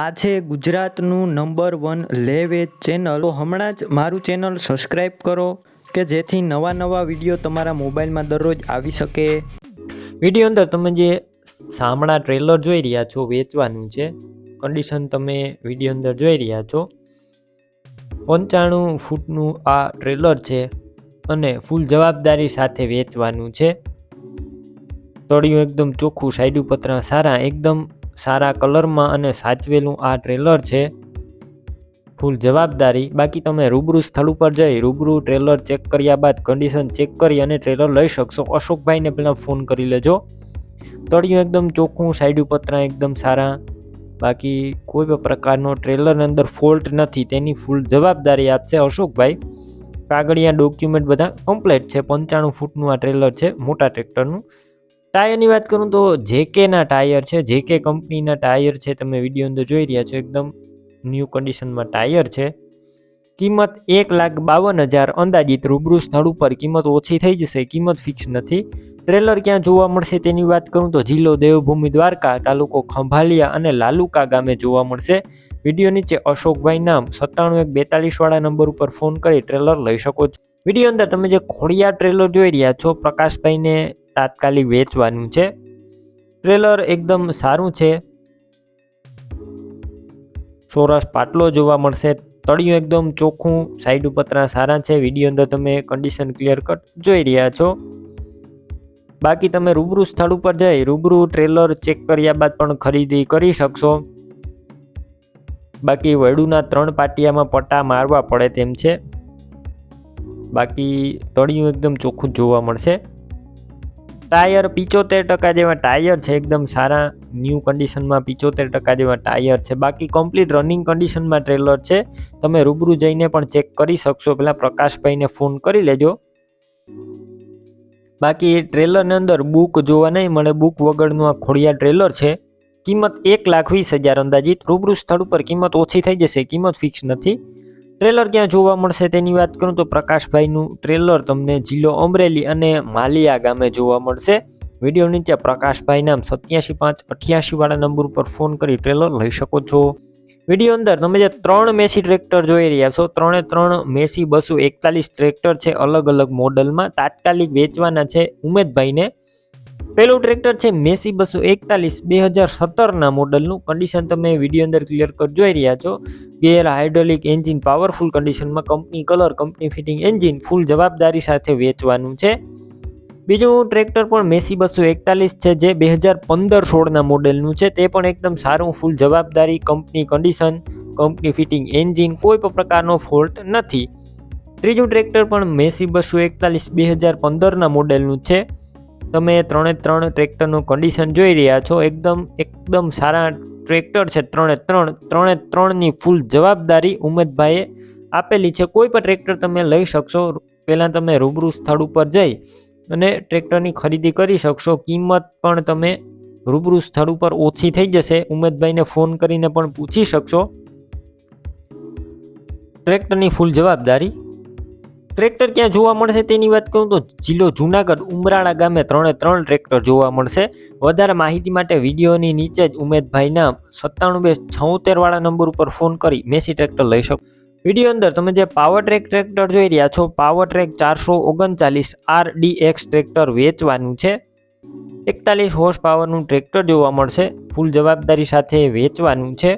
આ છે ગુજરાતનું નંબર 1 લે વેચ ચેનલ. તો હમણાં જ મારું ચેનલ સબસ્ક્રાઈબ કરો કે જેથી નવા વિડીયો તમારા મોબાઈલમાં દરરોજ આવી શકે. વિડીયો અંદર તમે જે સામણા ટ્રેલર જોઈ રહ્યા છો વેચવાનું છે. કન્ડિશન તમે વિડીયો અંદર જોઈ રહ્યા છો. 95 ફૂટનું આ ટ્રેલર છે અને ફૂલ જવાબદારી સાથે વેચવાનું છે. તળિયું એકદમ ચોખ્ખું, સાઈડ પતરા સારા, એકદમ સારા કલરમાં અને સાચવેલું આ ટ્રેલર છે. ફૂલ જવાબદારી. બાકી તમે રૂબરૂ સ્થળ ઉપર જઈ રૂબરૂ ટ્રેલર ચેક કર્યા બાદ કન્ડિશન ચેક કરી અને ટ્રેલર લઈ શકશો. અશોકભાઈને પહેલાં ફોન કરી લેજો. તળિયું એકદમ ચોખ્ખું, સાઈડ પતરા એકદમ સારા. બાકી કોઈ પણ પ્રકારનો ટ્રેલરની અંદર ફોલ્ટ નથી, તેની ફૂલ જવાબદારી આપશે અશોકભાઈ. કાગળિયા ડોક્યુમેન્ટ બધા કમ્પ્લીટ છે. 95 ફૂટનું આ ટ્રેલર છે, મોટા ટ્રેક્ટરનું. ટાયરની વાત કરું તો JKના ટાયર છે. JK કંપનીના ટાયર છે. તમે વિડીયો અંદર જોઈ રહ્યા છો, એકદમ ન્યૂ કન્ડિશનમાં ટાયર છે. કિંમત 1,52,000 અંદાજિત. રૂબરૂ સ્થળ ઉપર કિંમત ઓછી થઈ જશે, કિંમત ફિક્સ નથી. ટ્રેલર ક્યાં જોવા મળશે તેની વાત કરું તો જિલ્લો દેવભૂમિ દ્વારકા, તાલુકો ખંભાલિયા અને લાલુકા ગામે જોવા મળશે. વિડીયો નીચે અશોકભાઈ નામ 9742 વાળા નંબર ઉપર ફોન કરી ટ્રેલર લઈ શકો છો. વિડીયો અંદર તમે જે ખોડિયા ટ્રેલર જોઈ રહ્યા છો, પ્રકાશભાઈને તાત્કાલિક વેચવાનું છે. ટ્રેલર એકદમ સારું છે. સોરસ પાટલો જોવા મળશે. તળિયું એકદમ ચોખ્ખું, સાઈડ પતરા સારા છે. વિડીયો અંદર તમે કન્ડિશન ક્લિયર કટ જોઈ રહ્યા છો. બાકી તમે રૂબરૂ સ્થળ ઉપર જઈ રૂબરૂ ટ્રેલર ચેક કર્યા બાદ પણ ખરીદી કરી શકશો. બાકી વડુના 3 પાટિયામાં પટ્ટા મારવા પડે તેમ છે. બાકી તળિયું એકદમ ચોખ્ખું જોવા મળશે. ટાયર 75% જેવા ટાયર છે, એકદમ સારા ન્યૂ કન્ડિશનમાં 75% જેવા ટાયર છે. બાકી કમ્પ્લીટ રનિંગ કન્ડિશનમાં ટ્રેલર છે. તમે રૂબરૂ જઈને પણ ચેક કરી શકશો. પહેલાં પ્રકાશભાઈને ફોન કરી લેજો. બાકી ટ્રેલરની અંદર બુક જોવા નહીં મળે. બુક વગરનું આ ખોડિયા ટ્રેલર છે. કિંમત 1,20,000 અંદાજિત. રૂબરૂ સ્થળ ઉપર કિંમત ઓછી થઈ જશે, કિંમત ફિક્સ નથી. ટ્રેલર ક્યાં જોવા મળશે તેની વાત કરું તો પ્રકાશભાઈનું ટ્રેલર તમને જિલ્લો અમરેલી અને માલિયા ગામે જોવા મળશે. વિડીયો નીચે પ્રકાશભાઈ નામ 87,588 વાળા નંબર ઉપર ફોન કરી ટ્રેલર લઈ શકો છો. વિડીયો અંદર તમે જે 3 મેસી ટ્રેક્ટર જોઈ રહ્યા છો, 3 મેસી 241 ટ્રેક્ટર છે, અલગ મોડલમાં. તાત્કાલિક વેચવાના છે ઉમેદભાઈને. પેલું ટ્રેક્ટર છે મેસી 241 2017ના મોડલનું. કન્ડિશન તમે વિડીયો અંદર ક્લિયર કટ જોઈ રહ્યા છો. ગેર હાઇડ્રોલિક એન્જિન પાવરફુલ કન્ડિશનમાં, company colour, company fitting engine, full જવાબદારી સાથે વેચવાનું છે. બીજું ટ્રેક્ટર પણ મેસી 241 છે, જે 2015-16ના મોડેલનું છે. તે પણ એકદમ સારું, ફૂલ જવાબદારી, company condition, company fitting engine, કોઈ પણ પ્રકારનો ફોલ્ટ નથી. ત્રીજું ટ્રેક્ટર પણ મેસી 241 2015ના મોડેલનું છે. તમે 3 ટ્રેક્ટરનું કન્ડિશન જોઈ રહ્યા છો. એકદમ સારા ટ્રેક્ટર છે. 3ની ફૂલ જવાબદારી ઉમેદભાઈએ આપેલી છે. કોઈ પણ ટ્રેક્ટર તમે લઈ શકશો. પહેલાં તમે રૂબરૂ સ્થળ ઉપર જઈ અને ટ્રેક્ટરની ખરીદી કરી શકશો. કિંમત પણ તમે રૂબરૂ સ્થળ ઉપર ઓછી થઈ જશે. ઉમેદભાઈને ફોન કરીને પણ પૂછી શકશો. ટ્રેક્ટરની ફૂલ જવાબદારી. ટ્રેક્ટર ક્યાં જોવા મળશે તેની વાત કરું તો જિલ્લો જુનાગઢ, ઉમરાળા ગામે 3 ટ્રેક્ટર જોવા મળશે. વધારે માહિતી માટે વિડીયોની નીચે જ ઉમેદભાઈના 9776 વાળા નંબર ઉપર ફોન કરી મેસી ટ્રેક્ટર લઈ શકો. વિડીયો અંદર તમે જે પાવર ટ્રેક ટ્રેક્ટર જોઈ રહ્યા છો, પાવર ટ્રેક 439 RDX ટ્રેક્ટર વેચવાનું છે. 41 હોર્સ પાવરનું ટ્રેક્ટર જોવા મળશે. ફૂલ જવાબદારી સાથે વેચવાનું છે.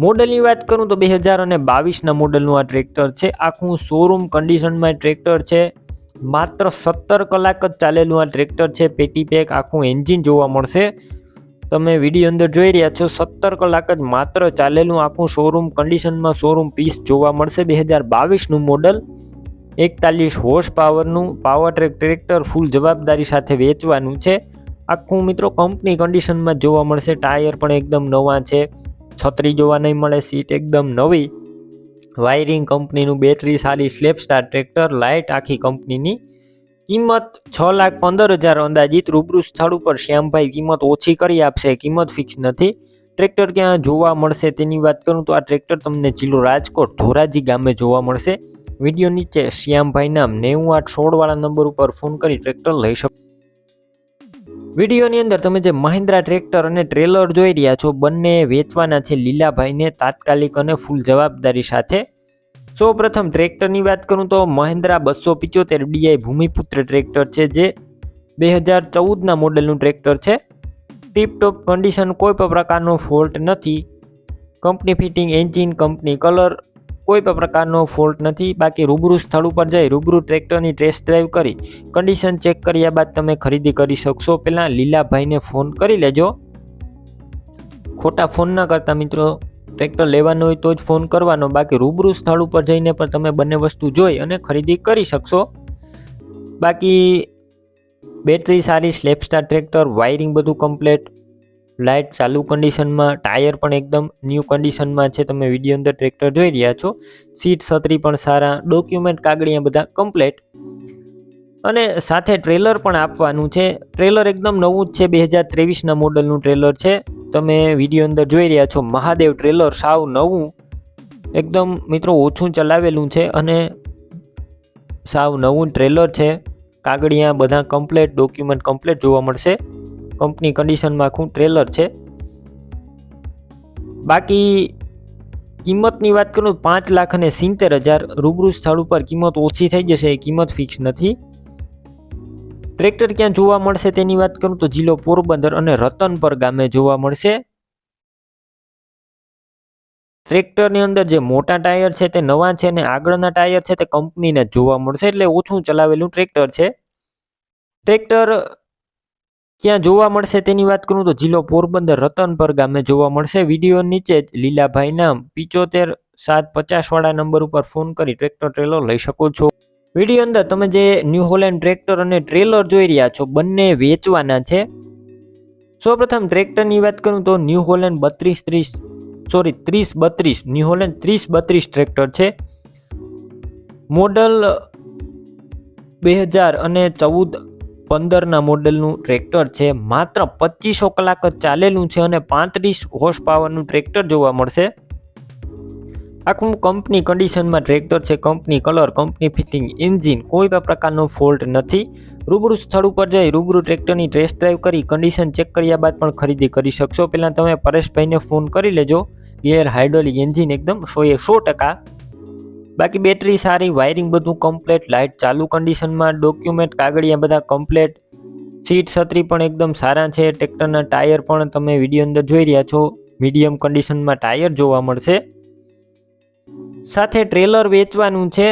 મોડલની વાત કરું તો 2022ના મોડલનું આ ટ્રેક્ટર છે. આખું શોરૂમ કન્ડિશનમાં ટ્રેક્ટર છે. માત્ર 17 કલાક જ ચાલેલું આ ટ્રેક્ટર છે. પેટી પેક આખું એન્જિન જોવા મળશે. તમે વિડીયો અંદર જોઈ રહ્યા છો, 17 કલાક જ માત્ર ચાલેલું આખું શોરૂમ કન્ડિશનમાં શોરૂમ પીસ જોવા મળશે. 2022નું મોડલ, 41 હોર્સ પાવરનું પાવર ટ્રેક ટ્રેક્ટર, ફૂલ જવાબદારી સાથે વેચવાનું છે. આખું મિત્રો કંપની કન્ડિશનમાં જોવા મળશે. ટાયર પણ એકદમ નવા છે. છત્રી જોવા નહીં મળે. સીટ એકદમ નવી. વાયરિંગ કંપનીનું, બેટરી સારી, સ્લેપ સ્ટાર ટ્રેક્ટર, લાઇટ આખી કંપનીની. કિંમત 6,15,000 અંદાજિત. રૂબરૂ સ્થળ ઉપર શ્યામભાઈ કિંમત ઓછી કરી આપશે, કિંમત ફિક્સ નથી. ટ્રેક્ટર ક્યાં જોવા મળશે તેની વાત કરું તો આ ટ્રેક્ટર તમને જિલ્લો રાજકોટ, ધોરાજી ગામે જોવા મળશે. વિડીયો નીચે શ્યામભાઈ નામ 9816 વાળા નંબર ઉપર ફોન કરી ટ્રેક્ટર લઈ શકો. વિડીયોની અંદર તમે જે મહિન્દ્રા ટ્રેક્ટર અને ટ્રેલર જોઈ રહ્યા છો બંને વેચવાના છે લીલાભાઈને તાત્કાલિક અને ફૂલ જવાબદારી સાથે. સૌપ્રથમ ટ્રેક્ટરની વાત કરું તો મહિન્દ્રા 275 DI ભૂમિપુત્ર ટ્રેક્ટર છે જે 2014ના મોડેલનું ટ્રેક્ટર છે. ટીપટોપ કન્ડિશન, કોઈ પણ પ્રકારનો ફોલ્ટ નથી. Company fitting engine, company colour, કોઈ પણ પ્રકારનો ફોલ્ટ નથી. બાકી રૂબરૂ સ્થળ ઉપર જઈ રૂબરૂ ટ્રેક્ટરની ટેસ્ટ ડ્રાઈવ કરી કન્ડિશન ચેક કર્યા બાદ તમે ખરીદી કરી શકશો. પહેલાં લીલાભાઈને ફોન કરી લેજો. ખોટા ફોન ન કરતા મિત્રો, ટ્રેક્ટર લેવાનું હોય તો જ ફોન કરવાનો. બાકી રૂબરૂ સ્થળ ઉપર જઈને પણ તમે બંને વસ્તુ જોઈ અને ખરીદી કરી શકશો. બાકી બેટરી સારી, સ્લેપસ્ટાર ટ્રેક્ટર, વાયરિંગ બધું કમ્પ્લેટ, લાઇટ ચાલુ કન્ડિશનમાં, ટાયર પણ એકદમ ન્યૂ કન્ડિશનમાં છે. તમે વિડીયો અંદર ટ્રેક્ટર જોઈ રહ્યા છો. સીટ છત્રી પણ સારા, ડોક્યુમેન્ટ કાગળિયા બધા કમ્પ્લેટ અને સાથે ટ્રેલર પણ આપવાનું છે. ટ્રેલર એકદમ નવું જ છે, 2023ના મોડલનું ટ્રેલર છે. તમે વિડીયો અંદર જોઈ રહ્યા છો મહાદેવ ટ્રેલર સાવ નવું, એકદમ મિત્રો ઓછું ચલાવેલું છે અને સાવ નવું ટ્રેલર છે. કાગળિયા બધા કમ્પ્લેટ, ડોક્યુમેન્ટ કમ્પ્લેટ જોવા મળશે. કંપની કન્ડિશનમાં આખું ટ્રેલર છે. બાકી કિંમતની વાત કરું 5,70,000. રૂબરૂ સ્થળ ઉપર કિંમત ઓછી થઈ જશે, એ કિંમત ફિક્સ નથી. ટ્રેક્ટર ક્યાં જોવા મળશે તેની વાત કરું તો જિલ્લો પોરબંદર અને રતનપર ગામે જોવા મળશે. ટ્રેક્ટરની અંદર જે મોટા ટાયર છે તે નવા છે અને આગળના ટાયર છે તે કંપનીને જ જોવા મળશે, એટલે ઓછું ચલાવેલું ટ્રેક્ટર છે. ટ્રેક્ટર ક્યાં જોવા મળશે તેની વાત કરું તો જિલ્લો પોરબંદર રતનપર ગામે જોવા મળશે. વિડીયો નીચે જ લીલાભાઈ નામ 75,750 વાળા નંબર ઉપર ફોન કરી ટ્રેક્ટર ટ્રેલર લઈ શકો છો. વિડીયો અંદર તમે જે ન્યૂ હોલેન્ડ ટ્રેક્ટર અને ટ્રેલર જોઈ રહ્યા છો બંને વેચવાના છે. સૌપ્રથમ ટ્રેક્ટરની વાત કરું તો new Holland 3032 new Holland 3032 tractor છે. મોડલ 2014-15ના મોડલનું ટ્રેક્ટર છે. માત્ર 2500 કલાક જ ચાલેલું છે અને 35 હોર્સ પાવરનું ટ્રેક્ટર જોવા મળશે. આખું કંપની કન્ડિશનમાં ટ્રેક્ટર છે. Company colour, company fitting, engine, કોઈ પણ પ્રકારનો ફોલ્ટ નથી. રૂબરૂ સ્થળ ઉપર જઈ રૂબરૂ ટ્રેક્ટરની ટેસ્ટ ડ્રાઈવ કરી કન્ડિશન ચેક કર્યા બાદ પણ ખરીદી કરી શકશો. પહેલાં તમે પરેશભાઈને ફોન કરી લેજો. ગિયર, હાઇડ્રોલિક, એન્જિન એકદમ 100%. બાકી બેટરી સારી, વાયરિંગ બધું કમ્પ્લેટ, લાઇટ ચાલુ કન્ડિશનમાં, ડોક્યુમેન્ટ કાગળિયા બધા કમ્પ્લેટ, સીટ છત્રી પણ એકદમ સારા છે. ટ્રેક્ટરના ટાયર પણ તમે વિડીયો અંદર જોઈ રહ્યા છો મીડિયમ કન્ડિશનમાં ટાયર જોવા મળશે. સાથે ટ્રેલર વેચવાનું છે.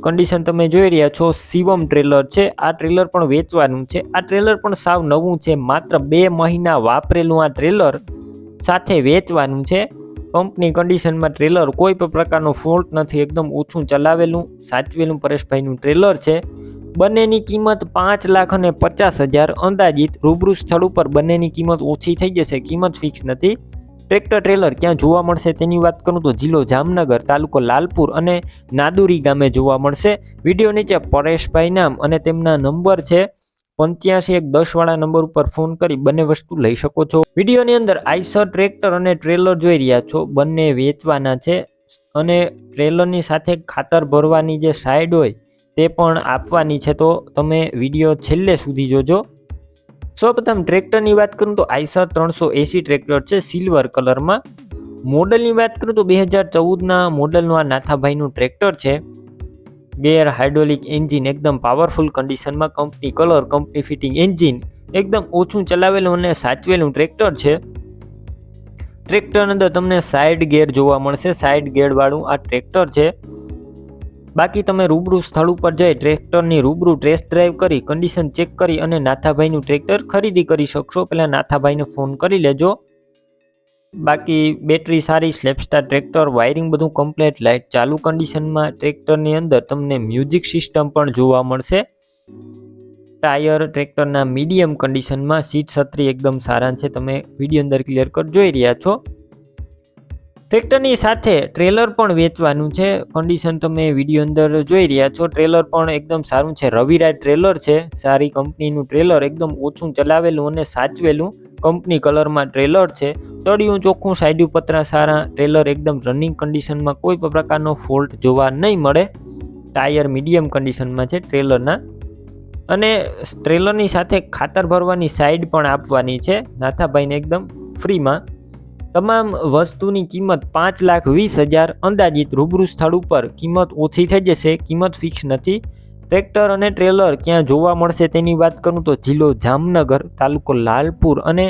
કન્ડિશન તમે જોઈ રહ્યા છો શિવમ ટ્રેલર છે. આ ટ્રેલર પણ વેચવાનું છે. આ ટ્રેલર પણ સાવ નવું છે, માત્ર 2 મહિના વાપરેલું આ ટ્રેલર સાથે વેચવાનું છે. કંપની કન્ડિશનમાં ટ્રેલર, કોઈ પણ પ્રકારનો ફોલ્ટ નથી, એકદમ ઓછું ચલાવેલું સાચવેલું પરેશભાઈનું ટ્રેલર છે. બંનેની કિંમત 5,50,000 અંદાજિત. રૂબરૂ સ્થળ ઉપર બંનેની કિંમત ઓછી થઈ જશે, કિંમત ફિક્સ નથી. ટ્રેક્ટર ટ્રેલર ક્યાં જોવા મળશે તેની વાત કરું તો જિલ્લો જામનગર, તાલુકો લાલપુર અને નાદુરી ગામે જોવા મળશે. વિડીયો નીચે પરેશભાઈ નામ અને તેમના નંબર છે 85,110 વાળા નંબર ઉપર ફોન કરી બંને વસ્તુ લઈ શકો છો. વિડીયોની અંદર આઇશર ટ્રેક્ટર અને ટ્રેલર જોઈ રહ્યા છો બંને વેચવાના છે અને ટ્રેલરની સાથે ખાતર ભરવાની જે સાઈડ હોય તે પણ આપવાની છે, તો તમે વિડીયો છેલ્લે સુધી જોજો. સૌપ્રથમ ટ્રેક્ટરની વાત કરું તો આઇશર 380 ટ્રેક્ટર છે, સિલ્વર કલરમાં. મોડલની વાત કરું તો 2014ના મોડલનું આ નાથાભાઈનું ટ્રેક્ટર છે. ગેર, હાઇડ્રોલિક, એન્જિન એકદમ પાવરફુલ કન્ડિશનમાં, company colour, company fitting engine, એકદમ ઓછું ચલાવેલું અને સાચવેલું ટ્રેક્ટર છે. ટ્રેક્ટર અંદર તમને સાઇડ ગેર જોવા મળશે, સાઇડ ગેરવાળું આ ટ્રેક્ટર છે. બાકી તમે રૂબરૂ સ્થળ ઉપર જઈ ટ્રેક્ટરની રૂબરૂ ટેસ્ટ ડ્રાઈવ કરી કન્ડિશન ચેક કરી અને નાથાભાઈનું ટ્રેક્ટર ખરીદી કરી શકશો. પહેલાં નાથાભાઈને ફોન કરી લેજો. બાકી બેટરી સારી, સ્લેપસ્ટાર ટ્રેક્ટર, વાયરિંગ બધું કમ્પ્લેટ, લાઇટ ચાલુ કન્ડિશનમાં. ટ્રેક્ટરની અંદર તમને મ્યુઝિક સિસ્ટમ પણ જોવા મળશે. ટાયર ટ્રેક્ટરના મીડિયમ કન્ડિશનમાં, સીટ છત્રી એકદમ સારા છે. તમે વિડીયો અંદર ક્લિયર કટ જોઈ રહ્યા છો. ટ્રેક્ટરની સાથે ટ્રેલર પણ વેચવાનું છે. કન્ડિશન તમે વિડીયો અંદર જોઈ રહ્યા છો. ટ્રેલર પણ એકદમ સારું છે, રવિરાજ ટ્રેલર છે. સારી કંપનીનું ટ્રેલર, એકદમ ઓછું ચલાવેલું અને સાચવેલું કંપની કલરમાં ટ્રેલર છે. તળિયું ચોખ્ખું, સાઈડ્યું પતરા સારા. ટ્રેલર એકદમ રનિંગ કન્ડિશનમાં, કોઈ પણ પ્રકારનો ફોલ્ટ જોવા નહીં મળે. ટાયર મીડિયમ કન્ડિશનમાં છે ટ્રેલરના. અને ટ્રેલરની સાથે ખાતર ભરવાની સાઈડ પણ આપવાની છે નાથાભાઈને એકદમ ફ્રીમાં. તમામ વસ્તુની કિંમત 5,20,000 અંદાજિત. રૂબરૂ સ્થળ ઉપર કિંમત ઓછી થઈ જશે, કિંમત ફિક્સ નથી. ટ્રેક્ટર અને ટ્રેલર ક્યાં જોવા મળશે તેની વાત કરું તો જિલ્લો જામનગર, તાલુકો લાલપુર અને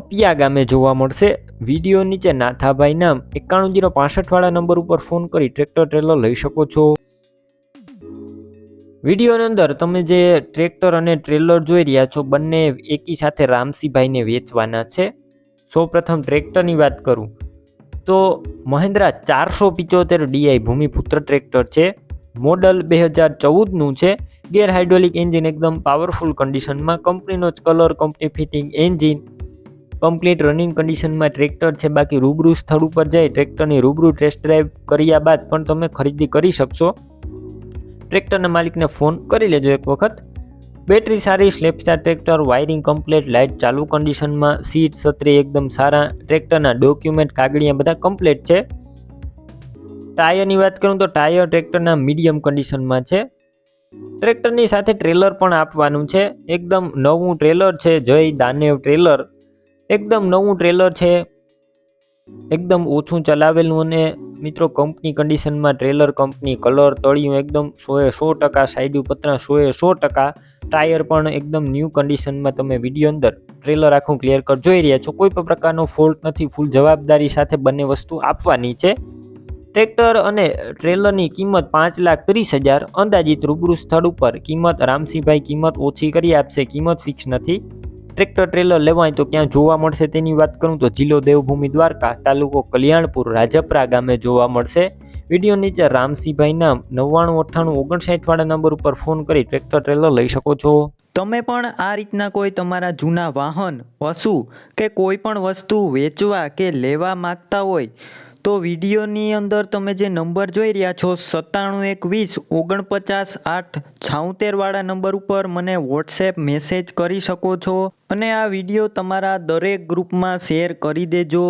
અપિયા ગામે જોવા મળશે. વિડીયો નીચે નાથાભાઈ નામ 91,065 વાળા નંબર ઉપર ફોન કરી ટ્રેક્ટર ટ્રેલર લઈ શકો છો. વિડીયોની અંદર તમે જે ટ્રેક્ટર અને ટ્રેલર જોઈ રહ્યા છો બંને એકી સાથે રામસીભાઈને વેચવાના છે. સૌપ્રથમ ટ્રેક્ટરની વાત કરું તો મહિન્દ્રા 475 DI ભૂમિપુત્ર ટ્રેક્ટર છે. મોડલ 2014નું છે. ગેર હાઇડ્રોલિક એન્જિન એકદમ પાવરફુલ કન્ડિશનમાં, કંપનીનો જ colour, company fitting engine, complete running કન્ડિશનમાં ટ્રેક્ટર છે. બાકી રૂબરૂ સ્થળ ઉપર જઈ ટ્રેક્ટરની રૂબરૂ ટેસ્ટ ડ્રાઈવ કર્યા બાદ પણ તમે ખરીદી કરી શકશો. ટ્રેક્ટરના માલિકને ફોન કરી લેજો એક વખત. બેટરી સારી, સ્લેપસ્ટાર ટ્રેક્ટર, વાયરિંગ કમ્પ્લીટ, લાઇટ ચાલુ કન્ડિશનમાં, સીટ છત્રી એકદમ સારા, ટ્રેક્ટરના ડોક્યુમેન્ટ કાગળિયા બધા કમ્પ્લીટ છે. ટાયરની વાત કરું તો ટાયર ટ્રેક્ટરના મીડિયમ કન્ડિશનમાં છે. ટ્રેક્ટરની સાથે ટ્રેલર પણ આપવાનું છે. એકદમ નવું ટ્રેલર છે. જય દાનેવ ટ્રેલર એકદમ નવું ટ્રેલર છે, એકદમ ઓછું ચલાવેલું અને મિત્રો કંપની કન્ડિશનમાં ટ્રેલર, કંપની કલર, તળિયું એકદમ 100%, સાઈડ પતરા 100%, ટાયર પણ એકદમ ન્યૂ કન્ડિશનમાં તમે વિડીયો અંદર ટ્રેલર આખું ક્લિયર કટ જોઈ રહ્યા છો. કોઈ પણ પ્રકારનો ફોલ્ટ નથી. ફૂલ જવાબદારી સાથે બંને વસ્તુ આપવાની છે. ટ્રેક્ટર અને ટ્રેલરની કિંમત 5,30,000 અંદાજિત. રૂબરૂ સ્થળ ઉપર કિંમત રામસિંહભાઈ કિંમત ઓછી કરી આપશે, કિંમત ફિક્સ નથી. ટ્રેક્ટર ટ્રેલર લેવાય તો ક્યાં જોવા મળશે તેની વાત કરું તો જિલ્લો દેવભૂમિ દ્વારકા, તાલુકો કલ્યાણપુર, રાજપરા ગામે જોવા મળશે. વિડીયો નીચે રામસિંહભાઈ નામ 999859 વાળા નંબર ઉપર ફોન કરી ટ્રેક્ટર ટ્રેલર લઈ શકો છો. તમે પણ આ રીતના કોઈ તમારા જૂના વાહન, પશુ કે કોઈ પણ વસ્તુ વેચવા કે લેવા માંગતા હોય તો વિડીયોની અંદર તમે જે નંબર જોઈ રહ્યા છો 9712095876 વાળા નંબર ઉપર મને વોટ્સએપ મેસેજ કરી શકો છો અને આ વિડીયો તમારા દરેક ગ્રુપમાં શેર કરી દેજો.